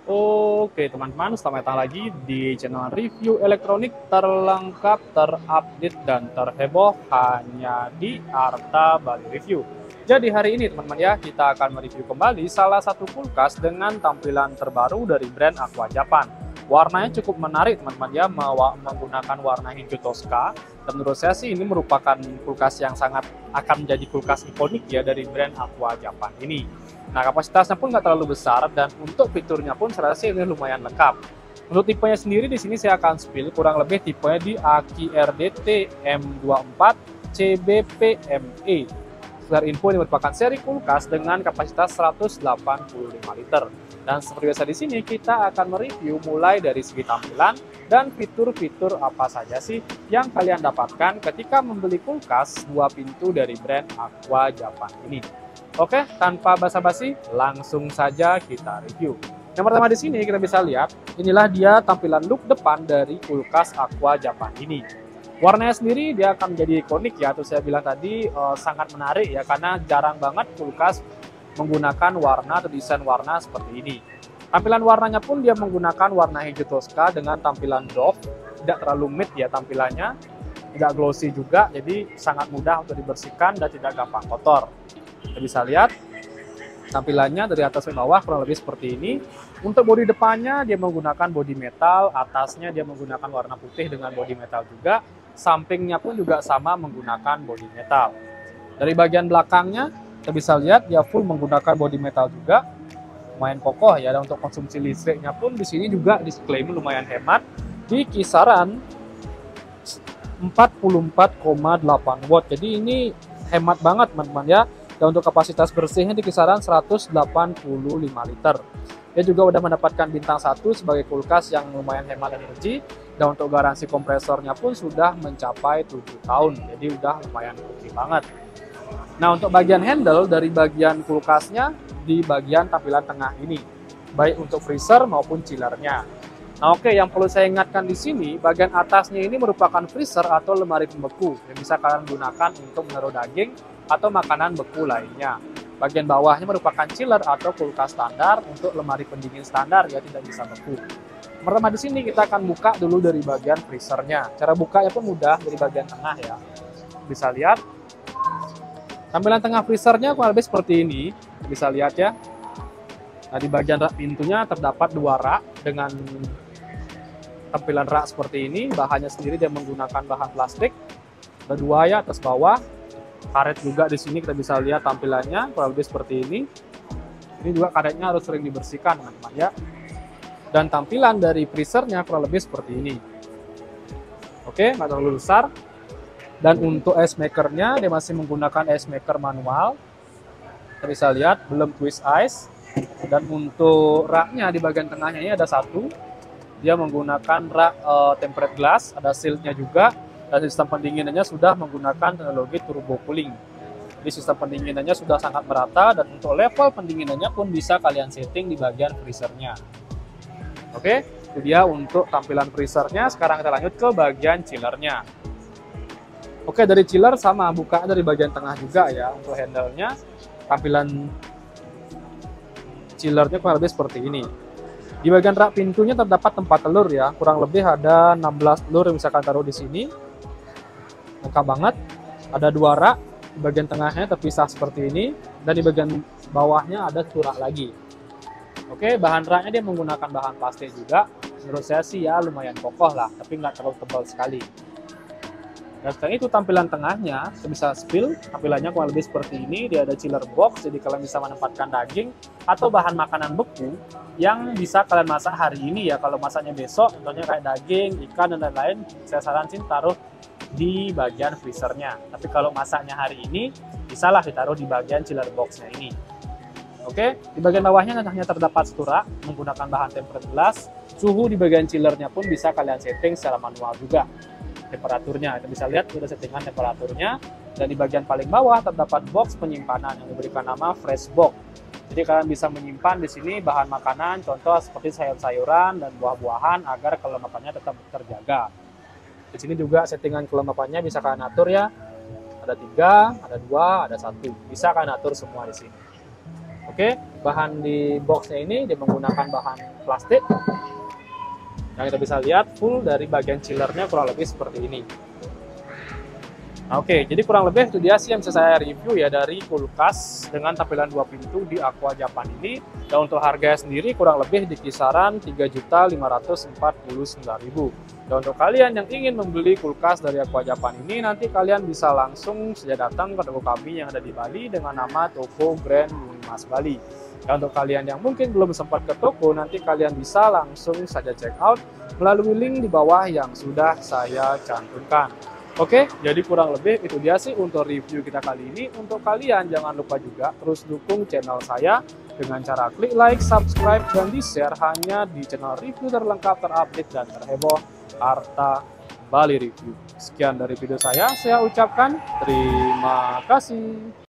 Oke teman-teman, selamat datang lagi di channel review elektronik terlengkap, terupdate, dan terheboh hanya di Arta Bali Review. Jadi hari ini teman-teman ya, kita akan mereview kembali salah satu kulkas dengan tampilan terbaru dari brand Aqua Japan. Warnanya cukup menarik teman-teman ya, menggunakan warna hijau Tosca. Dan menurut saya sih ini merupakan kulkas yang sangat akan menjadi kulkas ikonik ya dari brand Aqua Japan ini. Nah, kapasitasnya pun nggak terlalu besar dan untuk fiturnya pun saya rasa ini lumayan lengkap. Untuk tipenya sendiri di sini saya akan spill kurang lebih tipenya di Aki RDT M24 CBPME. Sekedar info, ini merupakan seri kulkas dengan kapasitas 185 liter. Dan seperti biasa di sini kita akan mereview mulai dari segi tampilan dan fitur-fitur apa saja sih yang kalian dapatkan ketika membeli kulkas 2 pintu dari brand Aqua Japan ini. Oke, tanpa basa-basi, langsung saja kita review. Yang pertama di sini kita bisa lihat, inilah dia tampilan look depan dari kulkas Aqua Japan ini. Warnanya sendiri dia akan menjadi ikonik ya, atau saya bilang tadi sangat menarik ya, karena jarang banget kulkas menggunakan warna atau desain warna seperti ini. Tampilan warnanya pun dia menggunakan warna hijau Tosca dengan tampilan doff, tidak terlalu matte ya tampilannya, tidak glossy juga, jadi sangat mudah untuk dibersihkan dan tidak gampang kotor. Kita bisa lihat tampilannya dari atas ke bawah kurang lebih seperti ini. Untuk bodi depannya dia menggunakan bodi metal, atasnya dia menggunakan warna putih dengan bodi metal juga. Sampingnya pun juga sama menggunakan bodi metal. Dari bagian belakangnya kita bisa lihat dia full menggunakan bodi metal juga. Lumayan kokoh ya, dan untuk konsumsi listriknya pun di sini juga diklaim lumayan hemat di kisaran 44,8 watt. Jadi ini hemat banget teman-teman ya. Dan untuk kapasitas bersihnya di kisaran 185 liter. Dia juga udah mendapatkan bintang 1 sebagai kulkas yang lumayan hemat energi. Dan untuk garansi kompresornya pun sudah mencapai 7 tahun. Jadi udah lumayan oke banget. Nah, untuk bagian handle dari bagian kulkasnya di bagian tampilan tengah ini. Baik untuk freezer maupun chillernya. Nah, oke, yang perlu saya ingatkan di sini, bagian atasnya ini merupakan freezer atau lemari pembeku yang bisa kalian gunakan untuk menaruh daging atau makanan beku lainnya. Bagian bawahnya merupakan chiller atau kulkas standar untuk lemari pendingin standar ya, tidak bisa beku. Pertama di sini kita akan buka dulu dari bagian freezernya. Cara bukanya pun mudah dari bagian tengah ya. Bisa lihat tampilan tengah freezernya kurang lebih seperti ini. Bisa lihat ya. Nah, di bagian rak pintunya terdapat 2 rak dengan tampilan rak seperti ini. Bahannya sendiri dia menggunakan bahan plastik. Ada 2 ya atas bawah. Karet juga di sini kita bisa lihat tampilannya kurang lebih seperti ini. Ini juga karetnya harus sering dibersihkan teman-teman ya. Dan tampilan dari freezernya kurang lebih seperti ini. Oke, nggak terlalu besar. Dan untuk ice makernya dia masih menggunakan ice maker manual. Kita bisa lihat belum twist ice. Dan untuk raknya di bagian tengahnya ini ada 1. Dia menggunakan rak tempered glass, ada shieldnya juga. Dan sistem pendinginannya sudah menggunakan teknologi turbo cooling. Jadi sistem pendinginannya sudah sangat merata dan untuk level pendinginannya pun bisa kalian setting di bagian freezernya. Oke, itu dia untuk tampilan freezernya. Sekarang kita lanjut ke bagian chillernya. Oke, dari chiller sama buka dari bagian tengah juga ya. Untuk handle-nya, tampilan chillernya kurang lebih seperti ini. Di bagian rak pintunya terdapat tempat telur ya. Kurang lebih ada 16 telur yang bisa kalian taruh di sini. Lengkap banget. Ada 2 rak, di bagian tengahnya terpisah seperti ini, dan di bagian bawahnya ada 1 rak lagi. Oke, bahan raknya dia menggunakan bahan plastik juga. Menurut saya sih ya lumayan kokoh lah, tapi nggak terlalu tebal sekali. Dan sekarang itu tampilan tengahnya, kita bisa spill, tampilannya kurang lebih seperti ini. Dia ada chiller box, jadi kalian bisa menempatkan daging atau bahan makanan beku yang bisa kalian masak hari ini ya. Kalau masaknya besok, contohnya kayak daging, ikan, dan lain-lain, saya saranin taruh di bagian freezernya. Tapi kalau masaknya hari ini, bisalah ditaruh di bagian chiller boxnya ini. Oke, di bagian bawahnya hanya terdapat 1 rak menggunakan bahan tempered glass. Suhu di bagian chillernya pun bisa kalian setting secara manual juga. Temperaturnya, kita bisa lihat sudah settingan temperaturnya. Dan di bagian paling bawah terdapat box penyimpanan yang diberikan nama fresh box. Jadi kalian bisa menyimpan di sini bahan makanan, contoh seperti sayur-sayuran dan buah-buahan agar kelembapannya tetap terjaga. Di sini juga settingan kelembapannya bisa kalian atur ya. Ada 3, ada 2, ada 1. Bisa kalian atur semua di sini. Oke, Bahan di boxnya ini dia menggunakan bahan plastik. Yang kita bisa lihat full dari bagian chillernya kurang lebih seperti ini. Oke, jadi kurang lebih itu dia sih yang bisa saya review ya dari kulkas dengan tampilan 2 pintu di Aqua Japan ini. Dan untuk harganya sendiri kurang lebih di kisaran 3.549.000. Dan untuk kalian yang ingin membeli kulkas dari Aqua Japan ini, nanti kalian bisa langsung saja datang ke toko kami yang ada di Bali dengan nama Toko Grand Unimas Bali. Dan untuk kalian yang mungkin belum sempat ke toko, nanti kalian bisa langsung saja check out melalui link di bawah yang sudah saya cantumkan. Oke, jadi kurang lebih itu dia sih untuk review kita kali ini. Untuk kalian jangan lupa juga terus dukung channel saya dengan cara klik like, subscribe, dan di-share hanya di channel review terlengkap, terupdate, dan terheboh Arta Bali Review. Sekian dari video saya ucapkan terima kasih.